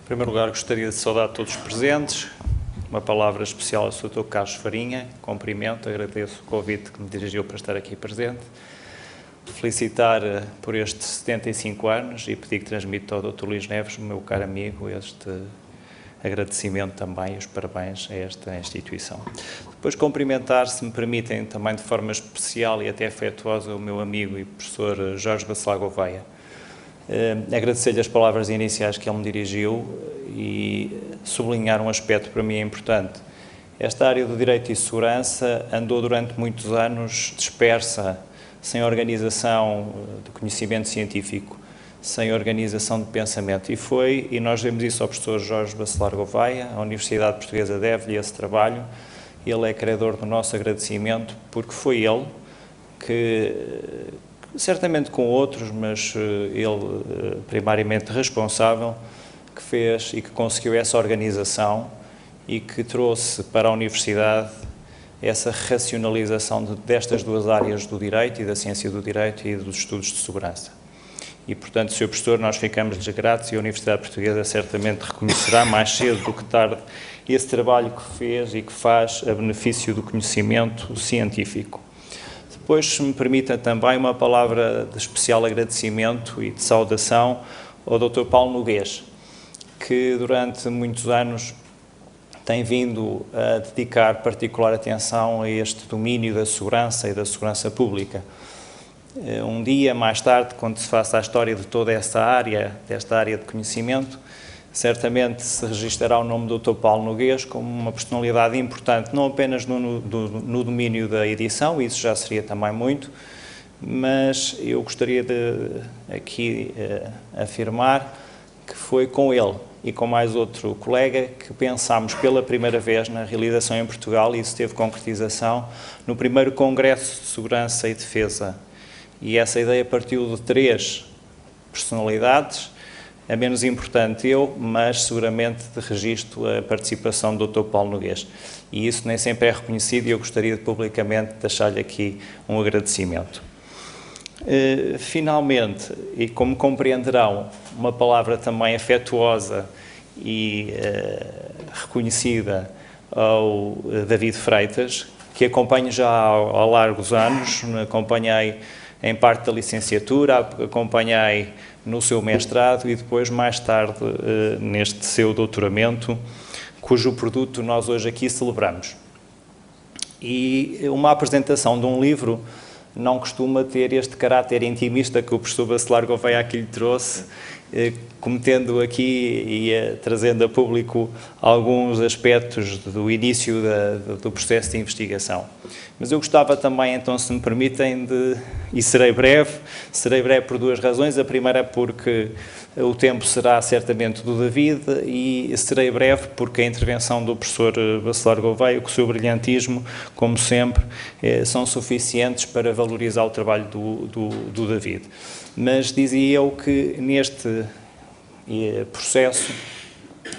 Em primeiro lugar, gostaria de saudar todos os presentes. Uma palavra especial ao Sr. Dr. Carlos Farinha. Cumprimento, agradeço o convite que me dirigiu para estar aqui presente. Felicitar por estes 75 anos e pedir que transmita ao Dr. Luís Neves, meu caro amigo, este agradecimento também e os parabéns a esta instituição. Depois cumprimentar, se me permitem, também de forma especial e até afetuosa, o meu amigo e professor Jorge Bacelar Gouveia. Agradecer-lhe as palavras iniciais que ele me dirigiu e sublinhar um aspecto para mim importante. Esta área do direito e segurança andou durante muitos anos dispersa, sem organização de conhecimento científico, sem organização de pensamento. E nós vemos isso ao professor Jorge Bacelar Gouveia, a Universidade Portuguesa deve-lhe esse trabalho. Ele é credor do nosso agradecimento, porque foi ele que, certamente com outros, mas ele primariamente responsável, que fez e que conseguiu essa organização e que trouxe para a Universidade essa racionalização destas duas áreas do direito e da ciência do direito e dos estudos de segurança. E, portanto, Sr. Professor, nós ficamos-lhes gratos e a Universidade Portuguesa certamente reconhecerá mais cedo do que tarde esse trabalho que fez e que faz a benefício do conhecimento científico. Depois, se me permita também uma palavra de especial agradecimento e de saudação ao Dr. Paulo Noguês, que durante muitos anos tem vindo a dedicar particular atenção a este domínio da segurança e da segurança pública. Um dia mais tarde, quando se faça a história de toda esta área, desta área de conhecimento, certamente se registará o nome do Dr. Paulo Noguês como uma personalidade importante, não apenas no domínio da edição, isso já seria também muito, mas eu gostaria de aqui afirmar que foi com ele e com mais outro colega que pensámos pela primeira vez na realização em Portugal, e isso teve concretização no primeiro Congresso de Segurança e Defesa. E essa ideia partiu de 3 personalidades, a menos importante eu, mas seguramente de registro a participação do Dr. Paulo Noguês. E isso nem sempre é reconhecido e eu gostaria de publicamente deixar-lhe aqui um agradecimento. Finalmente, e como compreenderão, uma palavra também afetuosa e reconhecida ao David Freitas, que acompanho já há largos anos, acompanhei em parte da licenciatura, acompanhei no seu mestrado e depois, mais tarde, neste seu doutoramento, cujo produto nós hoje aqui celebramos. E uma apresentação de um livro não costuma ter este caráter intimista que o professor Bacelar Gouveia aqui lhe trouxe, cometendo aqui e trazendo a público alguns aspectos do início do processo de investigação. Mas eu gostava também, então, se me permitem, e serei breve por 2 razões. A primeira é porque o tempo será certamente do David e serei breve porque a intervenção do professor Bacelar Gouveia, com o seu brilhantismo, como sempre, são suficientes para valorizar o trabalho do David. Mas dizia eu que neste processo,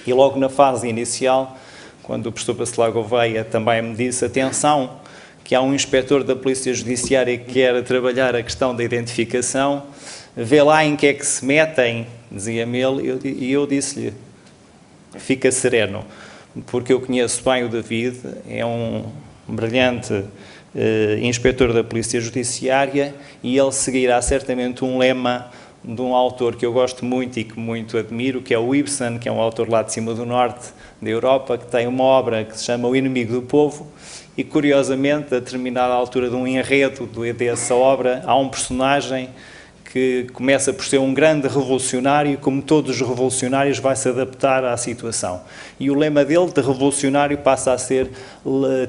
e logo na fase inicial, quando o professor Bacelar Gouveia também me disse, atenção, que há um inspetor da Polícia Judiciária que quer trabalhar a questão da identificação, vê lá em que é que se metem, dizia-me ele, e eu disse-lhe, fica sereno, porque eu conheço bem o David, é um brilhante inspetor da Polícia Judiciária e ele seguirá certamente um lema de um autor que eu gosto muito e que muito admiro, que é o Ibsen, que é um autor lá de cima do norte da Europa, que tem uma obra que se chama O Inimigo do Povo e, curiosamente, a determinada altura de um enredo dessa obra, há um personagem que começa por ser um grande revolucionário e, como todos os revolucionários, vai se adaptar à situação. E o lema dele, de revolucionário, passa a ser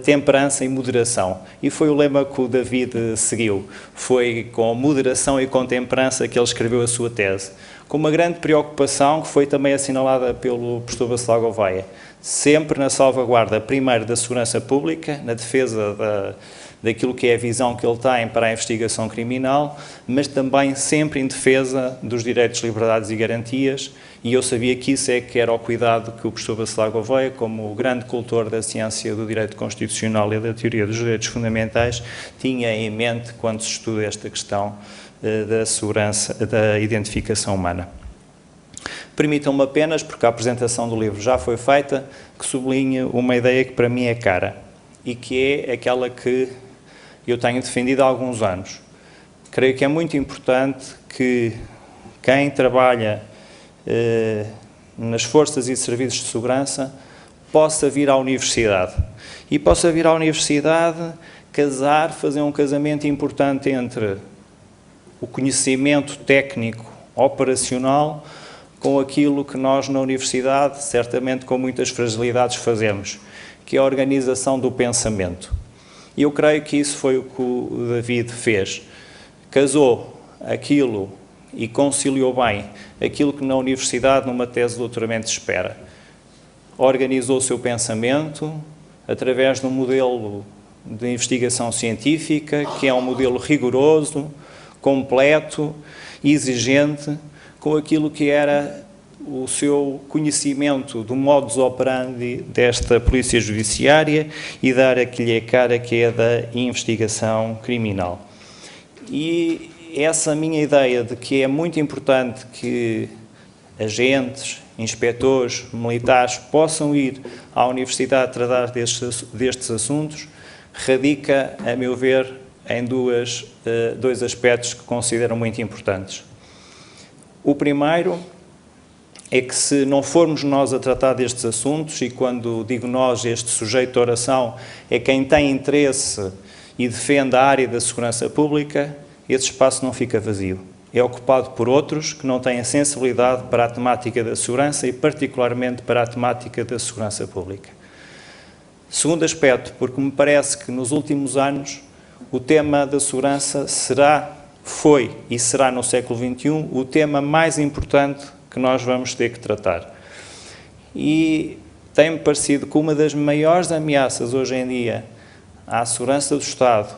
temperança e moderação. E foi o lema que o David seguiu. Foi com moderação e com temperança que ele escreveu a sua tese. Com uma grande preocupação, que foi também assinalada pelo professor Bacelar Gouveia, sempre na salvaguarda, primeiro, da segurança pública, na defesa daquilo que é a visão que ele tem para a investigação criminal, mas também sempre em defesa dos direitos, liberdades e garantias, e eu sabia que isso é que era o cuidado que o professor Bacelar Gouveia, como o grande cultor da ciência do direito constitucional e da teoria dos direitos fundamentais, tinha em mente quando se estuda esta questão da segurança, da identificação humana. Permitam-me apenas, porque a apresentação do livro já foi feita, que sublinhe uma ideia que para mim é cara e que é aquela que eu tenho defendido há alguns anos. Creio que é muito importante que quem trabalha nas forças e serviços de segurança possa vir à universidade. E possa vir à universidade fazer um casamento importante entre o conhecimento técnico, operacional, com aquilo que nós na universidade, certamente com muitas fragilidades, fazemos, que é a organização do pensamento. E eu creio que isso foi o que o David fez. Casou aquilo e conciliou bem aquilo que na universidade, numa tese de doutoramento, se espera. Organizou o seu pensamento através de um modelo de investigação científica, que é um modelo rigoroso, completo, exigente, com aquilo que era o seu conhecimento do modus operandi desta Polícia Judiciária e da área que lhe é cara, que é da investigação criminal. E essa minha ideia de que é muito importante que agentes, inspectores, militares possam ir à universidade tratar destes assuntos, radica, a meu ver, em dois aspectos que considero muito importantes. O primeiro é que, se não formos nós a tratar destes assuntos, e quando digo nós, este sujeito de oração é quem tem interesse e defende a área da segurança pública, esse espaço não fica vazio. É ocupado por outros que não têm a sensibilidade para a temática da segurança e particularmente para a temática da segurança pública. Segundo aspecto, porque me parece que nos últimos anos o tema da segurança foi e será no século XXI o tema mais importante que nós vamos ter que tratar. E tem-me parecido que uma das maiores ameaças hoje em dia à segurança do Estado,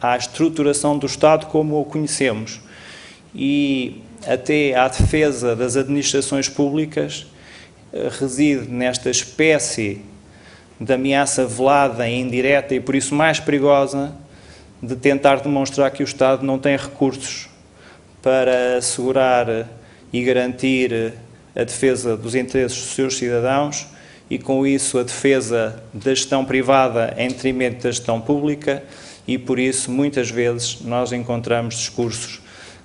à estruturação do Estado como o conhecemos e até à defesa das administrações públicas reside nesta espécie de ameaça velada e indireta e por isso mais perigosa de tentar demonstrar que o Estado não tem recursos para assegurar e garantir a defesa dos interesses dos seus cidadãos e, com isso, a defesa da gestão privada em detrimento da gestão pública e, por isso, muitas vezes, nós encontramos discursos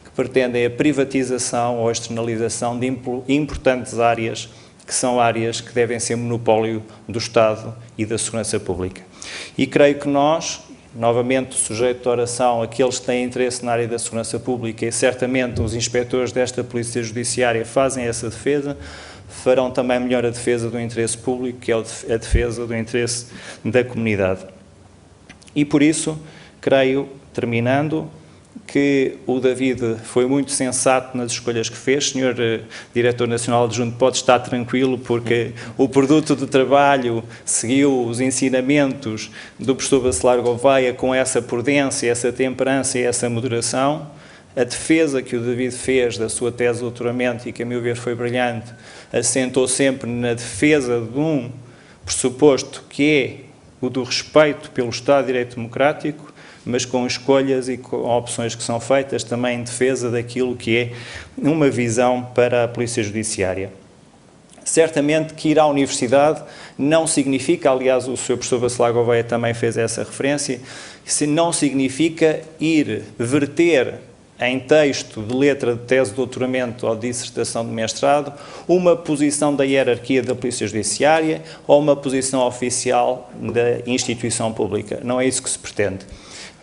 que pretendem a privatização ou a externalização de importantes áreas que são áreas que devem ser monopólio do Estado e da segurança pública. E creio que nós, novamente, sujeito de oração, aqueles que têm interesse na área da segurança pública e certamente os inspectores desta Polícia Judiciária fazem essa defesa, farão também melhor a defesa do interesse público, que é a defesa do interesse da comunidade. E por isso, creio, terminando, que o David foi muito sensato nas escolhas que fez. Senhor Diretor Nacional Adjunto, pode estar tranquilo, porque o produto do trabalho seguiu os ensinamentos do professor Bacelar Gouveia com essa prudência, essa temperança e essa moderação. A defesa que o David fez da sua tese de doutoramento, e que a meu ver foi brilhante, assentou sempre na defesa de um pressuposto que é o do respeito pelo Estado de Direito Democrático, mas com escolhas e com opções que são feitas também em defesa daquilo que é uma visão para a Polícia Judiciária. Certamente que ir à universidade não significa, aliás, o Sr. Professor Bacelar Gouveia também fez essa referência, não significa ir verter em texto de letra de tese de doutoramento ou de dissertação de mestrado uma posição da hierarquia da Polícia Judiciária ou uma posição oficial da instituição pública. Não é isso que se pretende.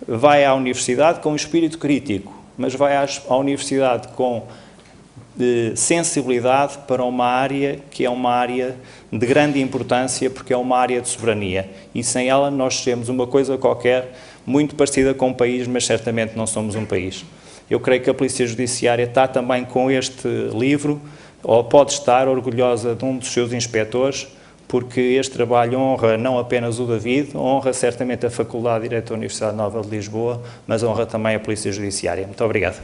Vai à universidade com um espírito crítico, mas vai à universidade com sensibilidade para uma área que é uma área de grande importância, porque é uma área de soberania. E sem ela nós seremos uma coisa qualquer, muito parecida com um país, mas certamente não somos um país. Eu creio que a Polícia Judiciária está também com este livro, ou pode estar orgulhosa de um dos seus inspectores, porque este trabalho honra não apenas o David, honra certamente a Faculdade de Direito da Universidade Nova de Lisboa, mas honra também a Polícia Judiciária. Muito obrigado.